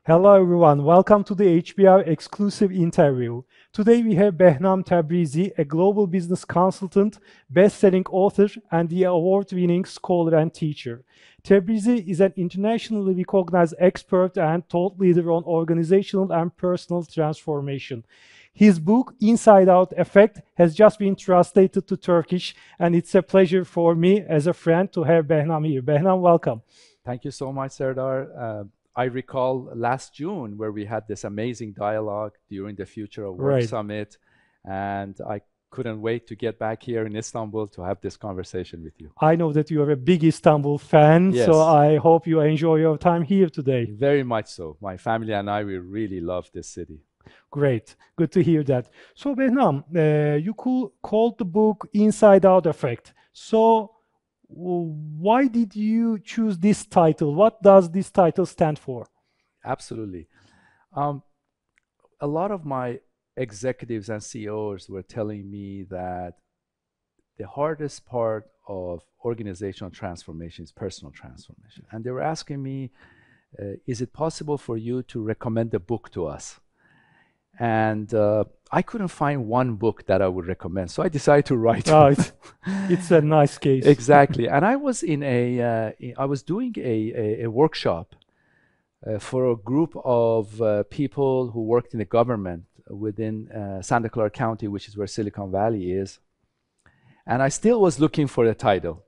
Hello everyone, welcome to the HBR exclusive interview. Today we have Behnam Tabrizi'yi, a global business consultant, best-selling author, and the award-winning scholar and teacher. Tabrizi is an internationally recognized expert and thought leader on organizational and personal transformation. His book, Inside Out Effect, has just been translated to Turkish, and it's a pleasure for me as a friend to have Behnam here. Behnam, welcome. Thank you so much, Serdar. I recall last June where we had this amazing dialogue during the Future of Work Right. Summit, and I couldn't wait to get back here in Istanbul to have this conversation with you. I know that you are a big Istanbul fan, Yes. so I hope you enjoy your time here today. Very much so. My family and I, we really love this city. Great. Good to hear that. So, Behnam, you called the book Inside Out Effect. So, why did you choose this title? What does this title stand for? Absolutely. A lot of my executives and CEOs were telling me that the hardest part of organizational transformation is personal transformation. And they were asking me, is it possible for you to recommend a book to us? And I couldn't find one book that I would recommend, so I decided to write one. It's a nice case. Exactly. And I was I was doing a workshop for a group of people who worked in the government within Santa Clara County, which is where Silicon Valley is. And I still was looking for a title.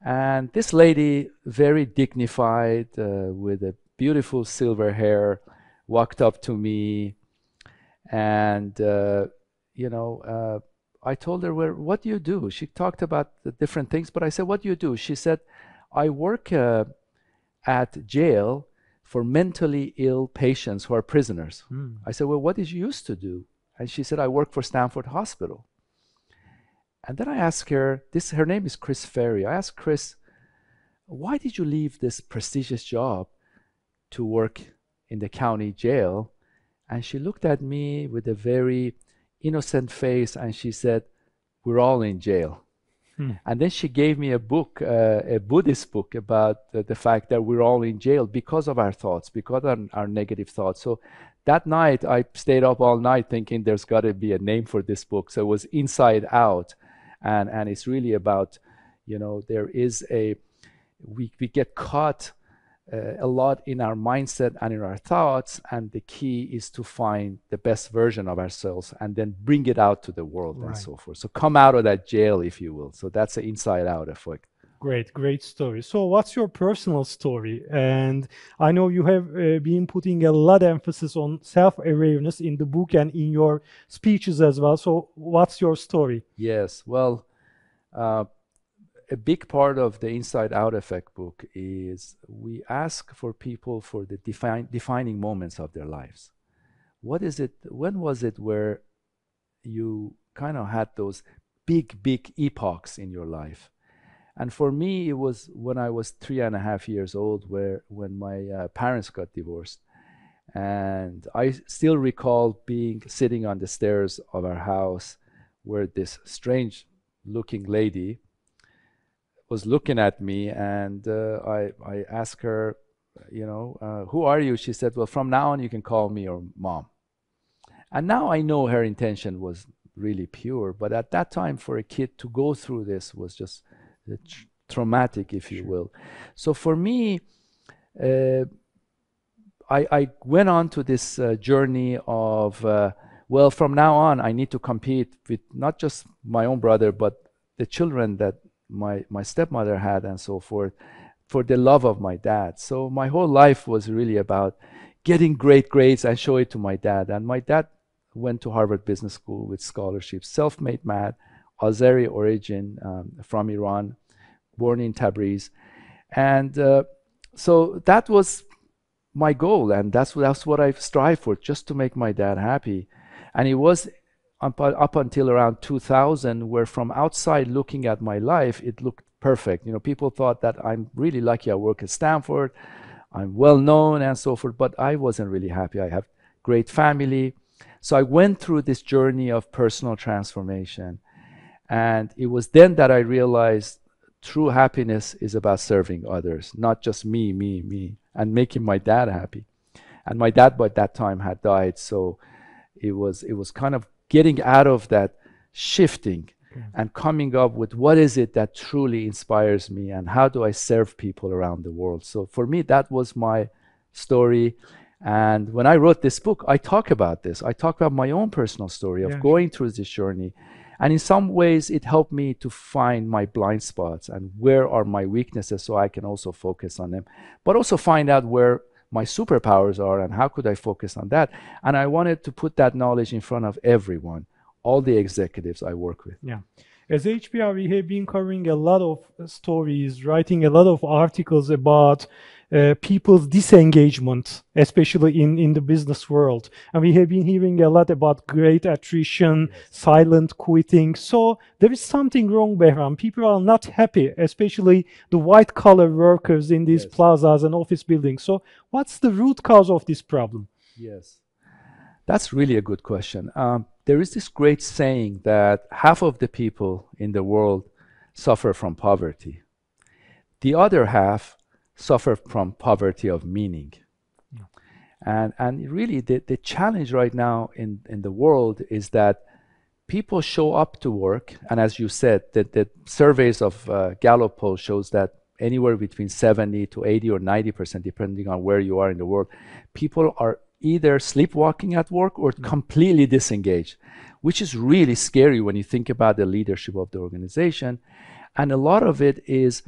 And this lady, very dignified, with a beautiful silver hair, walked up to me. And, I told her, well, what do you do? She talked about the different things, but I said, what do you do? She said, I work at jail for mentally ill patients who are prisoners. I said, well, what did you used to do? And she said, I work for Standford Hospital. And then I asked her, her name is Chris Ferry. I asked Chris, why did you leave this prestigious job to work in the county jail? And she looked at me with a very innocent face and she said, we're all in jail. And then she gave me a book, a Buddhist book about the fact that we're all in jail because of our thoughts, because of our negative thoughts. So that night I stayed up all night thinking there's got to be a name for this book. So it was Inside Out. And it's really about, there is we get caught a lot in our mindset and in our thoughts, and the key is to find the best version of ourselves and then bring it out to the world. Right. And so forth. So come out of that jail, if you will. So that's the inside out effect. Great story. So what's your personal story? And I know you have been putting a lot of emphasis on self-awareness in the book and in your speeches as well. So what's your story? Yes, well, a big part of the Inside Out Effect book is we ask for people for the defining moments of their lives. What is it, when was it where you kind of had those big epochs in your life? And for me, it was when I was 3.5 years old, when my parents got divorced. And I still recall sitting on the stairs of our house where this strange looking lady was looking at me, and I asked her, who are you? She said, well, from now on you can call me your mom. And now I know her intention was really pure, but at that time for a kid to go through this was just traumatic, if you will. So for me, I went on to this journey of, well, from now on I need to compete with not just my own brother, but the children that my stepmother had and so forth, for the love of my dad. So my whole life was really about getting great grades and show it to my dad. And my dad went to Harvard Business School with scholarships, self-made man, Azeri origin, from Iran, born in Tabriz. And so that was my goal, and that's what I strive for, just to make my dad happy. And it was up until around 2000, where from outside looking at my life, it looked perfect. People thought that I'm really lucky I work at Stanford, I'm well known and so forth, but I wasn't really happy. I have great family. So I went through this journey of personal transformation. And it was then that I realized true happiness is about serving others, not just me, and making my dad happy. And my dad by that time had died, so it was kind of getting out of that shifting and coming up with what is it that truly inspires me and how do I serve people around the world. So for me, that was my story. And when I wrote this book, I talk about this. I talk about my own personal story of going through this journey. And in some ways, it helped me to find my blind spots and where are my weaknesses so I can also focus on them, but also find out where my superpowers are and how could I focus on that. And I wanted to put that knowledge in front of everyone, all the executives I work with. Yeah. As HBR, we have been covering a lot of stories, writing a lot of articles about people's disengagement, especially in the business world. And we have been hearing a lot about great attrition, silent quitting. So there is something wrong, Behnam. People are not happy, especially the white-collar workers in these plazas and office buildings. So what's the root cause of this problem? Yes, that's really a good question. There is this great saying that half of the people in the world suffer from poverty. The other half suffer from poverty of meaning. And really the challenge right now in the world is that people show up to work, and as you said, the surveys of Gallup poll shows that anywhere between 70 to 80 or 90%, depending on where you are in the world, people are either sleepwalking at work or completely disengaged, which is really scary when you think about the leadership of the organization. And a lot of it is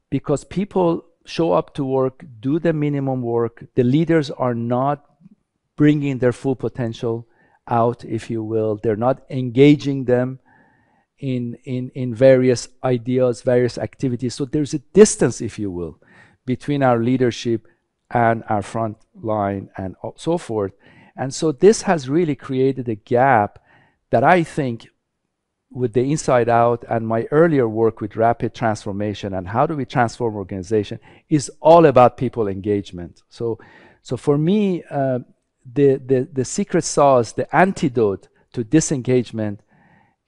because people show up to work, do the minimum work. The leaders are not bringing their full potential out, if you will. They're not engaging them in various ideas, various activities. So there's a distance, if you will, between our leadership and our front line and so forth. And so this has really created a gap that I think with the inside out and my earlier work with rapid transformation and how do we transform organization is all about people engagement. So for me, the secret sauce, the antidote to disengagement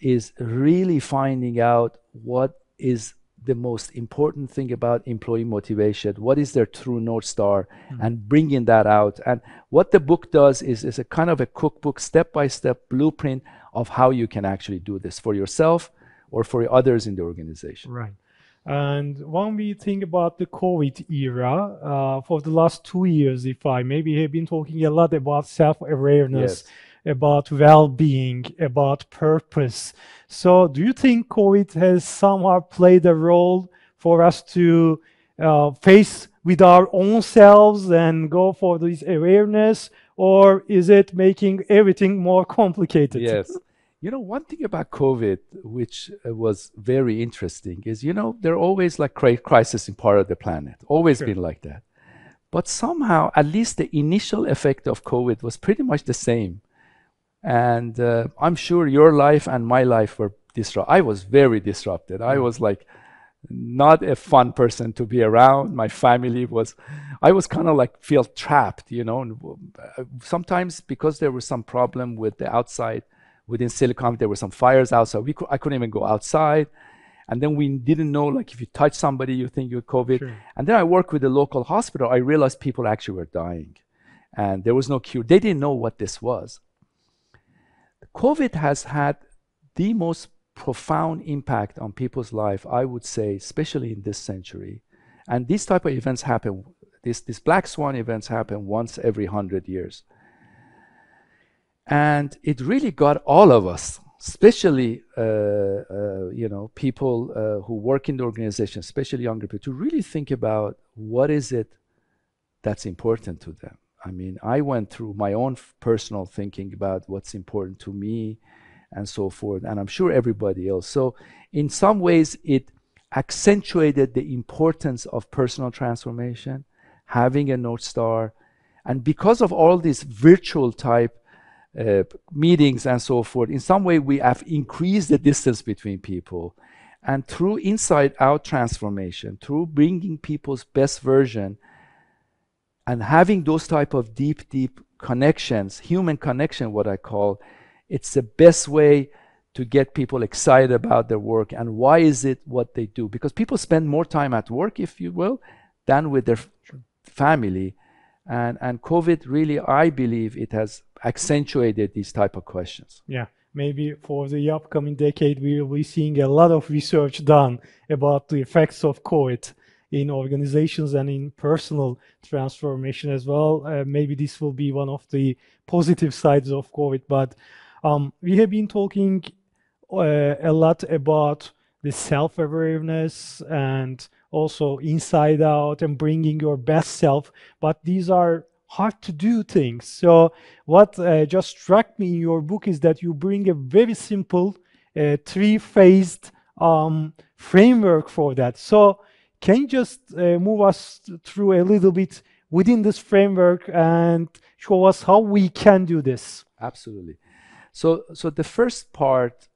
is really finding out what is the most important thing about employee motivation, what is their true North Star, and bringing that out. And what the book does is a kind of a cookbook, step-by-step blueprint of how you can actually do this for yourself or for others in the organization. Right. And when we think about the COVID era, for the last 2 years, if I maybe have been talking a lot about self-awareness, about well-being, about purpose. So do you think COVID has somehow played a role for us to face with our own selves and go for this awareness, or is it making everything more complicated? Yes. You know, one thing about COVID, which was very interesting, is, you know, there are always like crisis in part of the planet, always been like that. But somehow, at least the initial effect of COVID was pretty much the same. And I'm sure your life and my life were disrupted. I was very disrupted. I was like not a fun person to be around. My family was, I was kind of like feel trapped, you know. And sometimes because there was some problem with the outside, within Silicon, there were some fires outside. I couldn't even go outside. And then we didn't know, like if you touch somebody, you think you're COVID. Sure. And then I worked with the local hospital. I realized people actually were dying. And there was no cure. They didn't know what this was. COVID has had the most profound impact on people's life, I would say, especially in this century. And these type of events happen, these black swan events happen once every 100 years. And it really got all of us, especially you know, people who work in the organization, especially younger people, to really think about what is it that's important to them. I mean, I went through my own personal thinking about what's important to me and so forth, and I'm sure everybody else. So in some ways, it accentuated the importance of personal transformation, having a North Star. And because of all these virtual type meetings and so forth, in some way, we have increased the distance between people. And through inside-out transformation, through bringing people's best version, and having those type of deep connections, human connection, what I call, it's the best way to get people excited about their work. And why is it what they do? Because people spend more time at work, if you will, than with their family. And COVID really, I believe it has accentuated these type of questions. Yeah, maybe for the upcoming decade, we will be seeing a lot of research done about the effects of COVID in organizations and in personal transformation as well. Maybe this will be one of the positive sides of COVID, but we have been talking a lot about the self-awareness and also inside out and bringing your best self, but these are hard to do things. So what just struck me in your book is that you bring a very simple three-phased framework for that. So can you just move us through a little bit within this framework and show us how we can do this? Absolutely. So the first part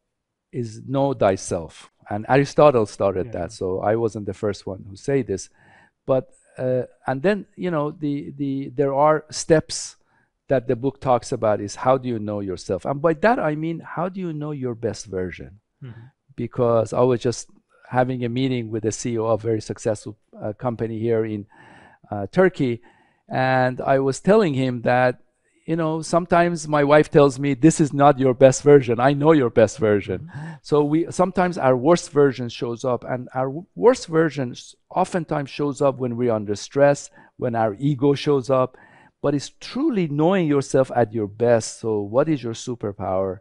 is know thyself. And Aristotle started that, so I wasn't the first one who say this. But and then, you know, there are steps that the book talks about is how do you know yourself? And by that I mean, how do you know your best version? Because I was just having a meeting with the CEO of a very successful company here in Turkey, and I was telling him that, you know, sometimes my wife tells me, this is not your best version. I know your best version. So sometimes our worst version shows up, and our worst version oftentimes shows up when we're under stress, when our ego shows up. But it's truly knowing yourself at your best. So what is your superpower?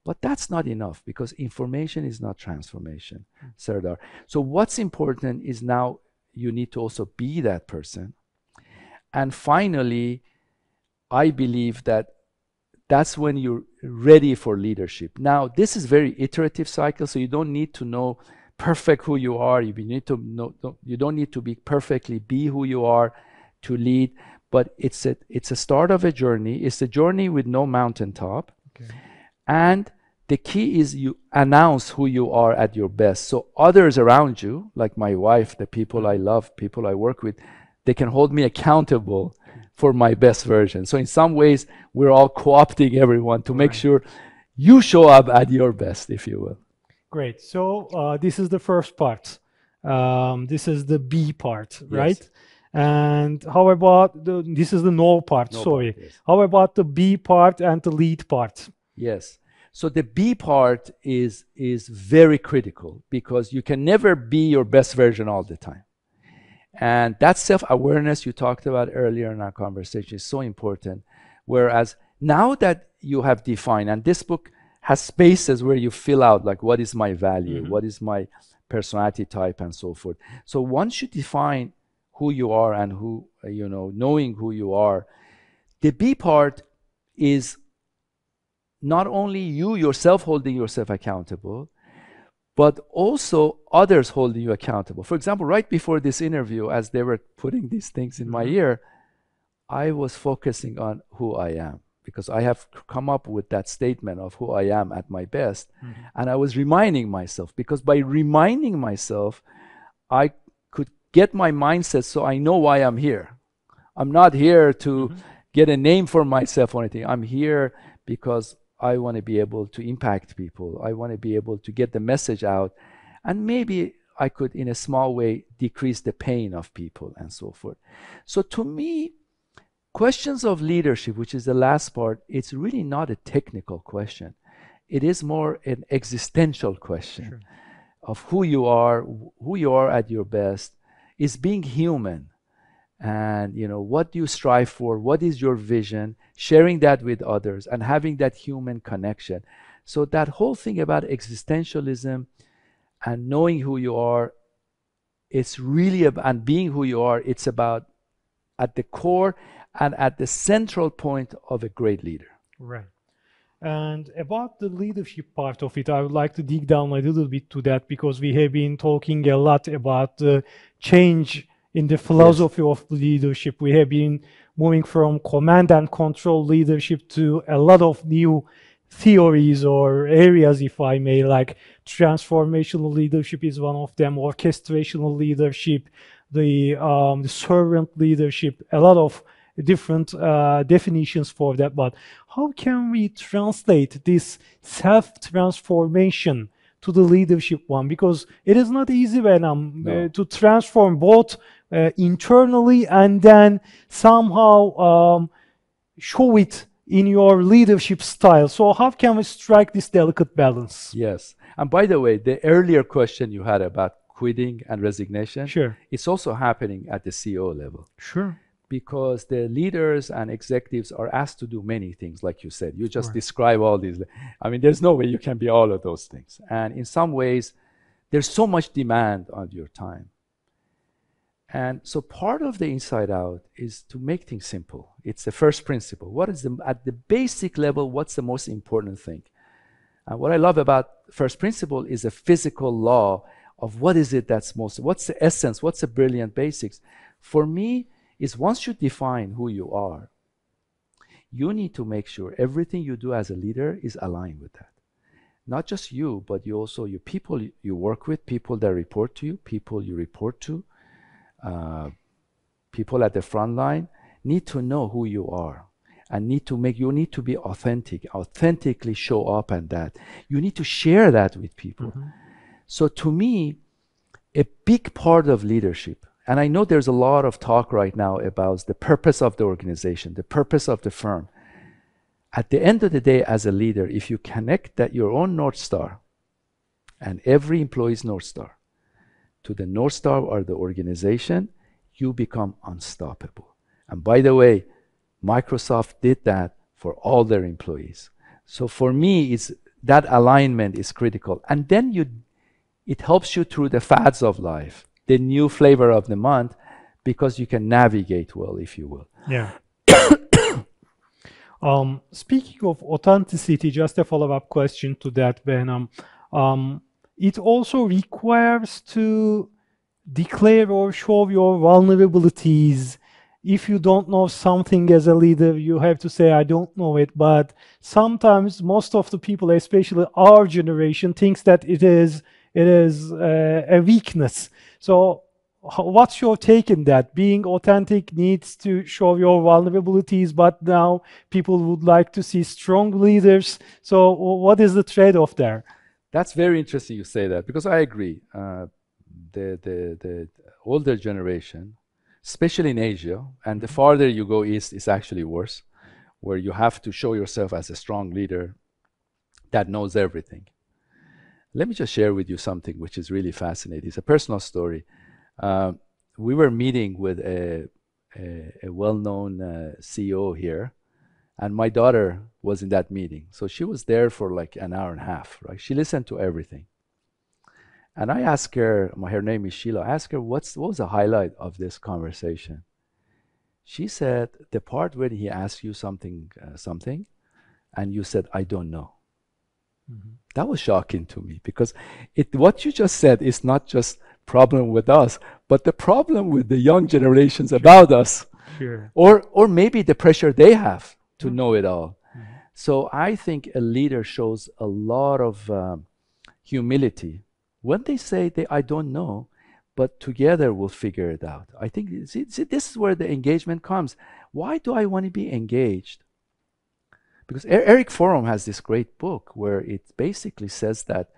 But that's not enough, because information is not transformation, Serdar. So what's important is now you need to also be that person. And finally, I believe that that's when you're ready for leadership. Now, this is very iterative cycle, so you don't need to know perfect who you are. You need to know, you don't need to be perfectly be who you are to lead, but it's a start of a journey. It's a journey with no mountaintop. And the key is you announce who you are at your best. So others around you, like my wife, the people I love, people I work with, they can hold me accountable for my best version. So in some ways, we're all co-opting everyone to make sure you show up at your best, if you will. Great. So this is the first part. This is the B part, right? And how about this is the know part, sorry. How about the B part and the lead part? Yes. So the B part is very critical, because you can never be your best version all the time. And that self-awareness you talked about earlier in our conversation is so important. Whereas now that you have defined, and this book has spaces where you fill out, like, what is my value? What is my personality type, and so forth. So once you define who you are and who, you know, knowing who you are, the B part is not only you yourself holding yourself accountable, but also others holding you accountable. For example, right before this interview, as they were putting these things in my ear, I was focusing on who I am, because I have come up with that statement of who I am at my best. And I was reminding myself, because by reminding myself, I could get my mindset so I know why I'm here. I'm not here to get a name for myself or anything. I'm here because I want to be able to impact people. I want to be able to get the message out. And maybe I could, in a small way, decrease the pain of people and so forth. So to me, questions of leadership, which is the last part, it's really not a technical question. It is more an existential question of who you are at your best, is being human. And, you know, what do you strive for? What is your vision? Sharing that with others and having that human connection. So that whole thing about existentialism and knowing who you are, it's really about, and being who you are, it's about at the core and at the central point of a great leader. Right. And about the leadership part of it, I would like to dig down a little bit to that, because we have been talking a lot about the change in the philosophy of leadership. We have been moving from command and control leadership to a lot of new theories or areas, if I may, like transformational leadership is one of them, orchestrational leadership, the servant leadership, a lot of different definitions for that. But how can we translate this self-transformation to the leadership one? Because it is not easy, Behnam, to transform both internally and then somehow show it in your leadership style. So how can we strike this delicate balance? Yes. And by the way, the earlier question you had about quitting and resignation, Sure. it's also happening at the CEO level. Sure. Because the leaders and executives are asked to do many things, like you said. You just Right. describe all these. I mean, there's no way you can be all of those things. And in some ways, there's so much demand on your time. And so part of the inside out is to make things simple. It's the first principle. What is at the basic level, what's the most important thing? And what I love about first principle is a physical law of what is it that's what's the essence, what's the brilliant basics? For me, is once you define who you are, you need to make sure everything you do as a leader is aligned with that. Not just you, but you also, your people you work with, people that report to you, people you report to, people at the front line need to know who you are and you need to be authentically show up and that. You need to share that with people. Mm-hmm. So to me, a big part of leadership, and I know there's a lot of talk right now about the purpose of the organization, the purpose of the firm. At the end of the day, as a leader, if you connect that your own North Star and every employee's North Star to the North Star or the organization, you become unstoppable. And by the way, Microsoft did that for all their employees. So for me, that alignment is critical. And then it helps you through the fads of life, the new flavor of the month, because you can navigate well, if you will. Yeah. Speaking of authenticity, just a follow-up question to that, Behnam. It also requires to declare or show your vulnerabilities. If you don't know something as a leader, you have to say, I don't know it. But sometimes most of the people, especially our generation, thinks that it is a weakness. So what's your take in that? Being authentic needs to show your vulnerabilities, but now people would like to see strong leaders. So what is the trade-off there? That's very interesting you say that, because I agree. The older generation, especially in Asia, and the farther you go east, is actually worse, where you have to show yourself as a strong leader that knows everything. Let me just share with you something which is really fascinating. It's a personal story. We were meeting with a well-known CEO here, and my daughter was in that meeting. So she was there for like an hour and a half, right? She listened to everything. And I asked her, her name is Sheila, I asked her, what was the highlight of this conversation? She said, the part where he asked you something, and you said, I don't know. Mm-hmm. That was shocking to me, because what you just said is not just problem with us, but the problem with the young generations about us. Sure. Or maybe the pressure they have to know it all. Mm-hmm. So I think a leader shows a lot of humility when they say I don't know, but together we'll figure it out. I think see, this is where the engagement comes. Why do I want to be engaged? Because Eric Fromm has this great book where it basically says that,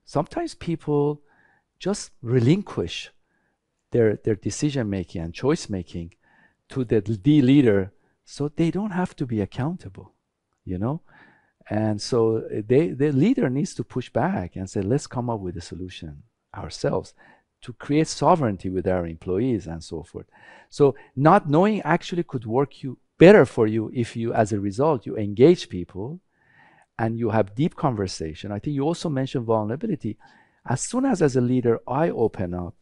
sometimes people just relinquish their decision making and choice making to the leader, so they don't have to be accountable, And so the leader needs to push back and say, let's come up with a solution ourselves to create sovereignty with our employees and so forth. So not knowing actually could work better for you if you, as a result, you engage people and you have deep conversation. I think you also mentioned vulnerability. As soon as a leader, I open up,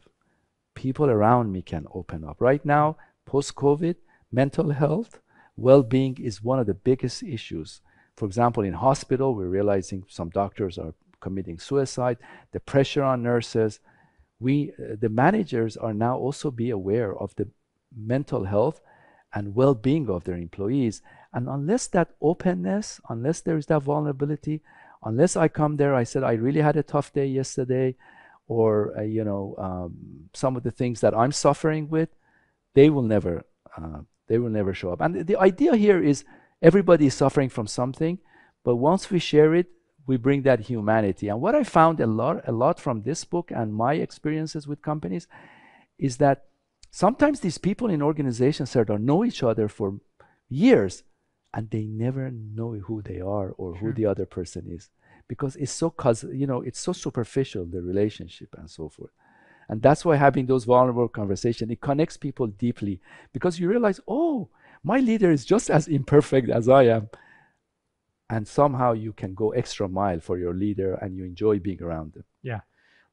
people around me can open up. Right now, post-COVID, mental health, well-being is one of the biggest issues. For example, in hospital, we're realizing some doctors are committing suicide, the pressure on nurses. The managers are now also be aware of the mental health and well-being of their employees. And unless that openness, unless there is that vulnerability, unless I come there, I said, I really had a tough day yesterday, or, some of the things that I'm suffering with, they will never show up. And the idea here is everybody is suffering from something, but once we share it, we bring that humanity. And what I found a lot from this book and my experiences with companies is that sometimes these people in organizations, Serdar, know each other for years, and they never know who they are or who the other person is, because it's so it's so superficial, the relationship and so forth. And that's why having those vulnerable conversations, it connects people deeply, because you realize, oh, my leader is just as imperfect as I am. And somehow you can go extra mile for your leader and you enjoy being around them. Yeah.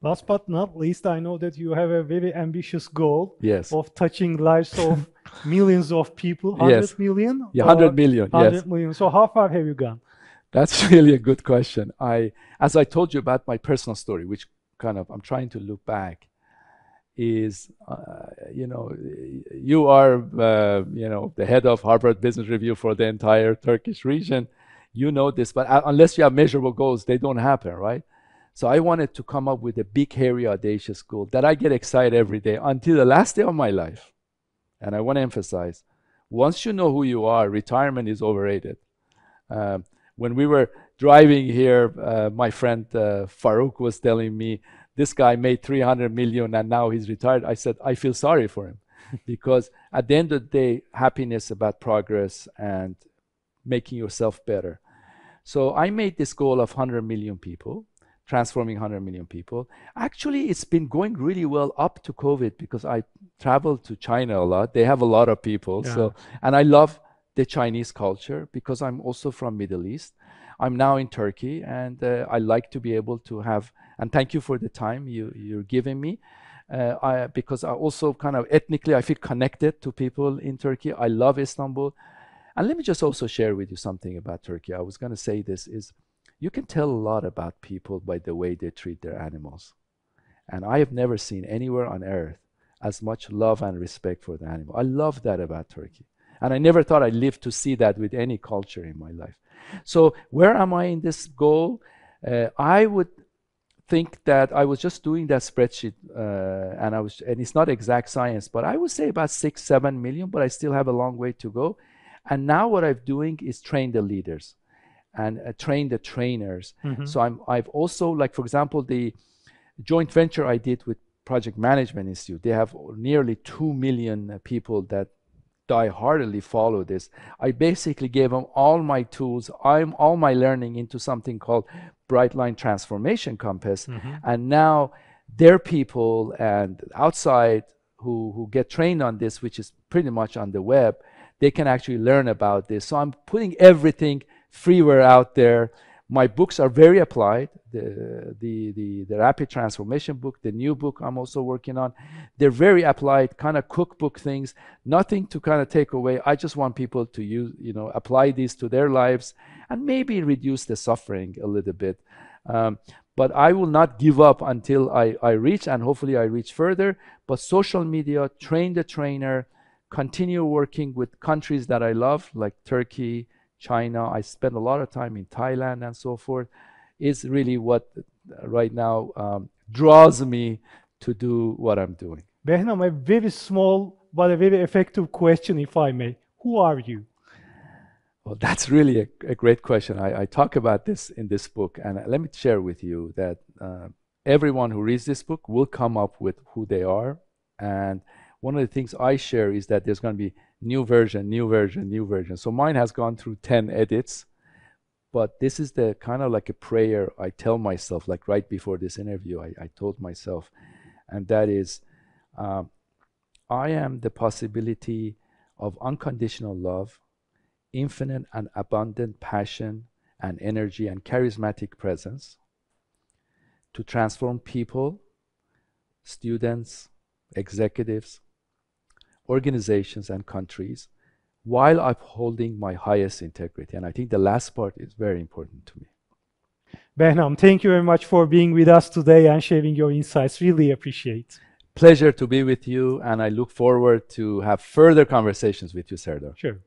Last but not least, I know that you have a very ambitious goal of touching lives of millions of people. 100 million? Yeah, 100 million, 100 million. So how far have you gone? That's really a good question. As I told you about my personal story, which kind of I'm trying to look back, is, you are, the head of Harvard Business Review for the entire Turkish region. You know this, but unless you have measurable goals, they don't happen, right? So I wanted to come up with a big, hairy, audacious goal that I get excited every day until the last day of my life. And I want to emphasize, once you know who you are, retirement is overrated. When we were driving here, my friend Farouk was telling me, this guy made 300 million and now he's retired. I said, I feel sorry for him. Because at the end of the day, happiness is about progress and making yourself better. So I made this goal of 100 million people, transforming 100 million people. Actually, it's been going really well up to COVID, because I traveled to China a lot. They have a lot of people. So, and I love the Chinese culture because I'm also from Middle East. I'm now in Turkey, and I like to be able to have, and thank you for the time you're giving me, because I also kind of ethnically, I feel connected to people in Turkey. I love Istanbul. And let me just also share with you something about Turkey. I was going to say this is, you can tell a lot about people by the way they treat their animals. And I have never seen anywhere on earth as much love and respect for the animal. I love that about Turkey. And I never thought I'd live to see that with any culture in my life. So where am I in this goal? I would think that I was just doing that spreadsheet, and it's not exact science, but I would say about 6-7 million, but I still have a long way to go. And now what I'm doing is train the leaders and train the trainers. So I've also, like, for example, the joint venture I did with Project Management Institute, they have nearly 2 million people that die-heartedly follow this. I basically gave them all my tools, all my learning into something called Bright Line Transformation Compass. And now their people and outside who get trained on this, which is pretty much on the web, they can actually learn about this. So I'm putting everything freeware out there. My books are very applied. The Rapid Transformation book, the new book I'm also working on, they're very applied, kind of cookbook things, nothing to kind of take away. I just want people to use, apply these to their lives and maybe reduce the suffering a little bit. But I will not give up until I reach, and hopefully I reach further. But social media, train the trainer, continue working with countries that I love, like Turkey, China. I spend a lot of time in Thailand and so forth, is really what right now draws me to do what I'm doing. Behnam, a very small but a very effective question, if I may. Who are you? Well, that's really a great question. I talk about this in this book, and let me share with you that everyone who reads this book will come up with who they are. And one of the things I share is that there's going to be new version, new version, new version. So mine has gone through 10 edits, but this is the kind of like a prayer I tell myself, like right before this interview, I told myself, and that is, I am the possibility of unconditional love, infinite and abundant passion and energy and charismatic presence to transform people, students, executives, organizations and countries while upholding my highest integrity. And I think the last part is very important to me. Behnam, thank you very much for being with us today and sharing your insights. Really appreciate. Pleasure to be with you, and I look forward to have further conversations with you, Serdar. Sure.